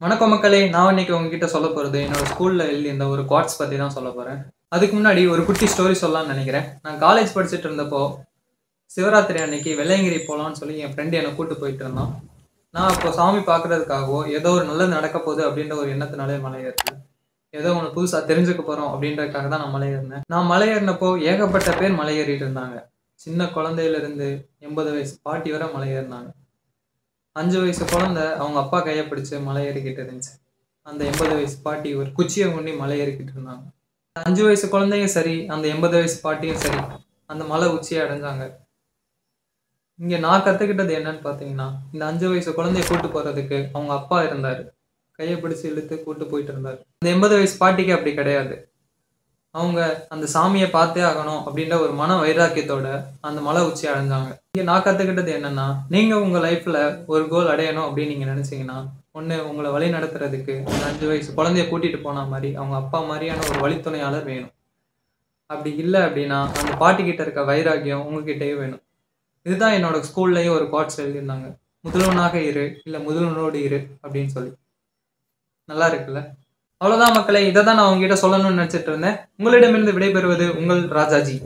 வணக்கம் மக்களே! நான் இன்னைக்கு உங்ககிட்ட சொல்லப் போறது, என்னோட ஸ்கூல்ல எழுதியிருந்த ஒரு குவாட்ஸ் பத்தி தான் சொல்லப் போறேன். அதுக்கு முன்னாடி ஒரு குட்டி ஸ்டோரி சொல்லலாம்னு நெனைக்கிறேன். நான் காலேஜ் படிச்சுட்டு இருந்தப்போ, சிவராத்திரி அன்னைக்கு வெள்ளையங்கிரி போலான்னு சொல்லி என் ஃப்ரெண்ட் என்ன கூட்டு போயிட்டு இருந்தான். நான் அப்போ சாமி பார்க்கறதுக்காகவோ, ஏதோ ஒரு நல்லது நடக்கப் போகுது அப்படின்ற ஒரு எண்ணத்தினாலே மலை ஏறல. ஏதோ ஒண்ணு புதுசா தெரிஞ்சுக்க போறோம் அப்படின்றதுக்காக தான் நான் மலை ஏறினேன். நான் மலை ஏறினப்போ ஏகப்பட்ட பேர் மலை ஏறிட்டு இருந்தாங்க. சின்ன குழந்தையில இருந்து 80 வயசு பாட்டி வரை மலை ஏறினாங்க. 5 வயசு குழந்தை அவங்க அப்பா கைய பிடிச்சு மலை ஏறிக்கிட்டு இருந்துச்சு. அந்த 80 வயசு பாட்டி ஒரு குச்சிய ஊனி மலை ஏறிக்கிட்டு இருந்தாங்க. 5 வயசு குழந்தையும் சரி, அந்த 80 வயசு பாட்டியும் சரி, அந்த மலை உச்சிய அடைஞ்சாங்க. இங்க நான் கத்துக்கிட்டது என்னன்னு பார்த்தீங்கன்னா, இந்த 5 வயசு குழந்தைய கூட்டு போறதுக்கு அவங்க அப்பா இருந்தாரு. கைய பிடிச்சு இழுத்து கூட்டு போயிட்டு இருந்தாரு. அந்த 80 வயசு பாட்டிக்கு அப்படி கிடையாது. அவங்க அந்த சாமிய பார்த்தே ஆகணும் அப்படின்ற ஒரு மன வைராக்கியத்தோட அந்த மலை உச்சிய அடைஞ்சாங்க. இங்க நான் கத்துக்கிட்டது என்னன்னா, நீங்க உங்க லைஃப்ல ஒரு கோல் அடையணும் அப்படின்னு நீங்க நினைச்சீங்கன்னா, ஒண்ணு உங்கள வழி நடத்துறதுக்கு அந்த 5 வயசு குழந்தைய கூட்டிட்டு போன மாரி, அவங்க அப்பா மாரியான ஒரு வழித்துணையாளர் வேணும். அப்படி இல்ல அப்படின்னா, அந்த பாட்டி கிட்ட இருக்க வைராக்கியம் உங்ககிட்டயும் வேணும். இதுதான் என்னோட ஸ்கூல்லயும் ஒரு குவாட்ஸ் எழுதியிருந்தாங்க. முதல்வனாக இரு, இல்ல முதல்வனோடு இரு அப்படின்னு சொல்லி. நல்லா இருக்குல்ல? அவ்வளவுதான் மக்களே. இத தான் நான் உங்ககிட்ட சொல்லணும்னு நினைச்சிட்டு இருந்தேன். உங்களிடமிருந்து விடைபெறுவது உங்கள் ராஜாஜி.